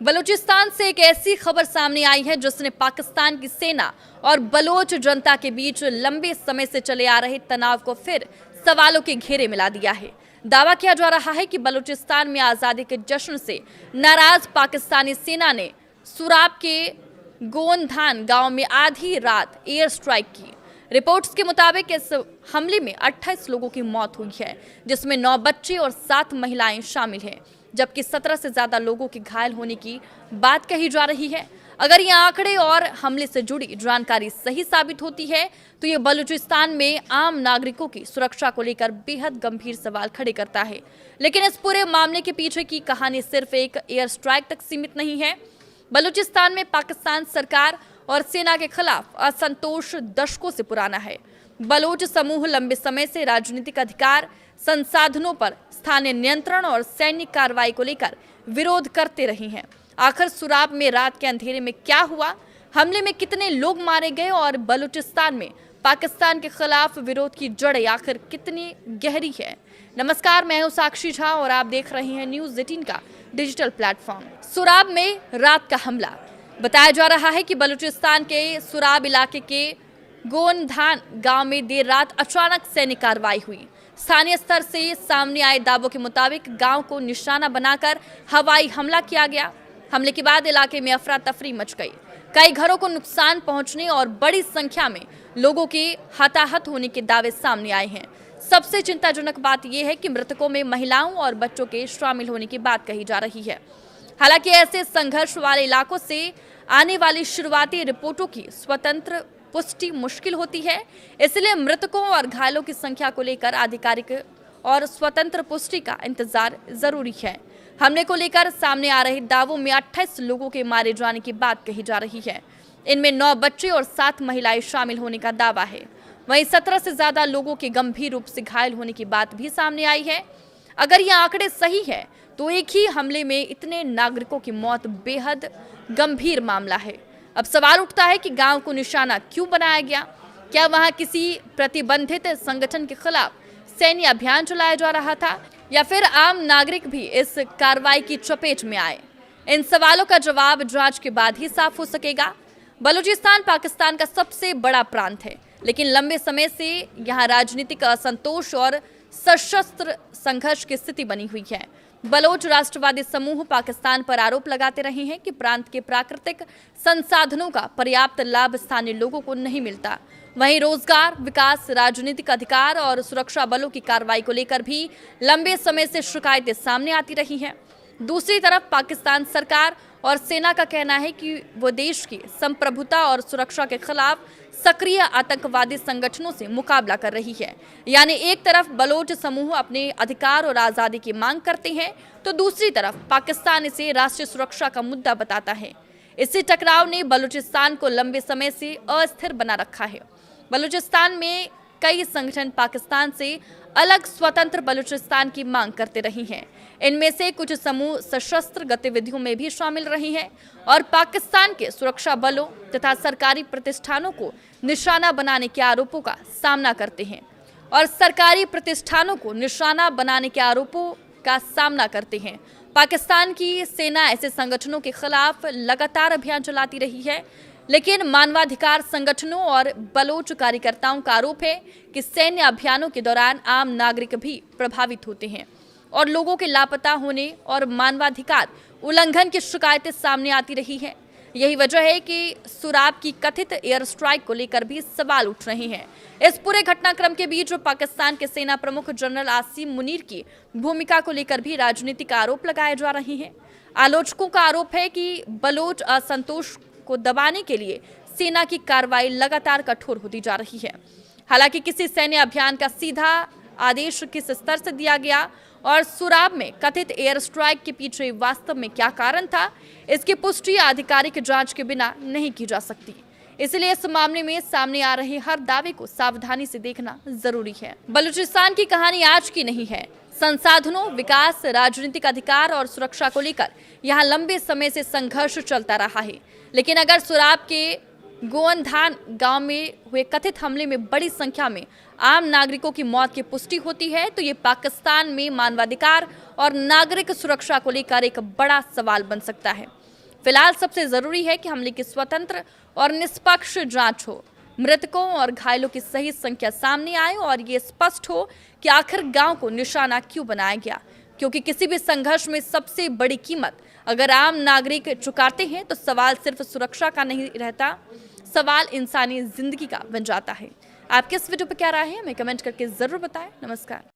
बलूचिस्तान से एक ऐसी खबर सामने आई है जिसने पाकिस्तान की सेना और बलोच जनता के बीच लंबे समय से चले आ रहे तनाव को फिर सवालों के घेरे में ला दिया है। दावा किया जा रहा है कि बलूचिस्तान में आजादी के जश्न से नाराज पाकिस्तानी सेना ने सुराब के गोंधान गांव में आधी रात एयर स्ट्राइक की। रिपोर्ट्स के मुताबिक इस हमले में 28 लोगों की मौत हुई है, जिसमें 9 बच्चे और 7 महिलाएं शामिल हैं, जबकि 17 से ज्यादा लोगों के घायल होने की बात कही जा रही है। अगर ये आंकड़े और हमले से जुड़ी जानकारी सही साबित होती है तो ये बलूचिस्तान में आम नागरिकों की सुरक्षा को लेकर बेहद गंभीर सवाल खड़े करता है। लेकिन इस पूरे मामले के पीछे की कहानी सिर्फ एक एयर स्ट्राइक तक सीमित नहीं है। बलूचिस्तान में पाकिस्तान सरकार और सेना के खिलाफ असंतोष दशकों से पुराना है। बलोच समूह लंबे समय से राजनीतिक अधिकार, संसाधनों पर स्थानीय नियंत्रण और सैन्य कार्रवाई को लेकर विरोध करते रहे हैं। आखिर सुराब में रात के अंधेरे में क्या हुआ, हमले में कितने लोग मारे गए और बलूचिस्तान में पाकिस्तान के खिलाफ विरोध की जड़ें आखिर कितनी गहरी है। नमस्कार, मैं हूं साक्षी झा और आप देख रहे हैं न्यूज़ 18 का डिजिटल प्लेटफॉर्म। सुराब में रात का हमला। बताया जा रहा है कि बलूचिस्तान के सुराब इलाके के गोंधान गांव में देर रात अचानक सैन्य कार्रवाई हुई। स्थानीय स्तर से सामने आए दावों के मुताबिक गांव को निशाना बनाकर हवाई हमला किया गया। हमले के बाद इलाके में अफरा तफरी मच गई। कई घरों को नुकसान पहुंचने और बड़ी संख्या में लोगों के हताहत होने के दावे सामने आए हैं। सबसे चिंताजनक बात यह है कि मृतकों में महिलाओं और बच्चों के शामिल होने की बात कही जा रही है। हालांकि ऐसे संघर्ष वाले इलाकों से आने वाली शुरुआती रिपोर्टों की स्वतंत्र पुष्टि मुश्किल होती है, इसलिए मृतकों और घायलों की संख्या को लेकर आधिकारिक और स्वतंत्र पुष्टि का इंतजार जरूरी है। हमले को लेकर सामने आ रहे दावों में 28 लोगों के मारे जाने की बात कही जा रही है। इनमें 9 बच्चे और 7 महिलाएं शामिल होने का दावा है। वहीं 17 से ज्यादा लोगों के गंभीर रूप से घायल होने की बात भी सामने आई है। अगर ये आंकड़े सही है तो एक ही हमले में इतने नागरिकों की मौत बेहद गंभीर मामला है। अब सवाल उठता है कि गांव को निशाना क्यों बनाया गया? क्या वहां किसी प्रतिबंधित संगठन के खिलाफ सैन्य अभियान चलाया जा रहा था या फिर आम नागरिक भी इस कार्रवाई की चपेट में आए? इन सवालों का जवाब जांच के बाद ही साफ हो सकेगा। बलूचिस्तान पाकिस्तान का सबसे बड़ा प्रांत है, लेकिन लंबे समय से यहाँ राजनीतिक असंतोष और सशस्त्र संघर्ष की स्थिति बनी हुई है। बलोच राष्ट्रवादी समूह पाकिस्तान पर आरोप लगाते रहे हैं कि प्रांत के प्राकृतिक संसाधनों का पर्याप्त लाभ स्थानीय लोगों को नहीं मिलता। वहीं रोजगार, विकास, राजनीतिक अधिकार और सुरक्षा बलों की कार्रवाई को लेकर भी लंबे समय से शिकायतें सामने आती रही हैं। दूसरी तरफ पाकिस्तान सरकार और सेना का कहना है कि वो देश की संप्रभुता और सुरक्षा के खिलाफ सक्रिय आतंकवादी संगठनों से मुकाबला कर रही है। यानी एक तरफ बलोच समूह अपने अधिकार और आज़ादी की मांग करते हैं तो दूसरी तरफ पाकिस्तान इसे राष्ट्रीय सुरक्षा का मुद्दा बताता है। इसी टकराव ने बलूचिस्तान को लंबे समय से अस्थिर बना रखा है। बलूचिस्तान में कई संगठन पाकिस्तान से अलग स्वतंत्र बलूचिस्तान की मांग करते रहे हैं। इनमें से कुछ समूह सशस्त्र गतिविधियों में भी शामिल रहे हैं और पाकिस्तान के सुरक्षा बलों तथा सरकारी प्रतिष्ठानों को निशाना बनाने के आरोपों का सामना करते हैं पाकिस्तान की सेना ऐसे संगठनों के खिलाफ लगातार अभियान चलाती रही है, लेकिन मानवाधिकार संगठनों और बलोच कार्यकर्ताओं का आरोप है कि सैन्य अभियानों के दौरान आम नागरिक भी प्रभावित होते हैं और लोगों के लापता होने और मानवाधिकार उल्लंघन की शिकायतें सामने आती रही है। यही वजह है कि सुराब की कथित एयर स्ट्राइक को लेकर भी सवाल उठ रहे हैं। इस पूरे घटनाक्रम के बीच पाकिस्तान के सेना प्रमुख जनरल आसिम मुनीर की भूमिका को लेकर भी राजनीतिक आरोप लगाए जा रहे हैं। आलोचकों का आरोप है कि बलोच असंतोष को दबाने के लिए सेना की कार्रवाई लगातार कठोर होती जा रही है। हालांकि किसी सैन्य अभियान का सीधा आदेश किस स्तर से दिया गया और सुराब में कथित एयर स्ट्राइक के पीछे वास्तव में क्या कारण था, इसकी पुष्टि आधिकारिक जांच के बिना नहीं की जा सकती। इसलिए इस मामले में सामने आ रहे हर दावे को सावधानी से देखना जरूरी है। बलूचिस्तान की कहानी आज की नहीं है। संसाधनों, विकास, राजनीतिक अधिकार और सुरक्षा को लेकर यहाँ लंबे समय से संघर्ष चलता रहा है। लेकिन अगर सुराब के गोंधान गांव में हुए कथित हमले में बड़ी संख्या में आम नागरिकों की मौत की पुष्टि होती है तो ये पाकिस्तान में मानवाधिकार और नागरिक सुरक्षा को लेकर एक बड़ा सवाल बन सकता है। फिलहाल सबसे जरूरी है कि हमले की स्वतंत्र और निष्पक्ष जांच हो, मृतकों और घायलों की सही संख्या सामने आए और ये स्पष्ट हो कि आखिर गांव को निशाना क्यों बनाया गया। क्योंकि किसी भी संघर्ष में सबसे बड़ी कीमत अगर आम नागरिक चुकाते हैं तो सवाल सिर्फ सुरक्षा का नहीं रहता, सवाल इंसानी जिंदगी का बन जाता है। आपके इस वीडियो पर क्या राय है, हमें कमेंट करके जरूर बताएं। नमस्कार।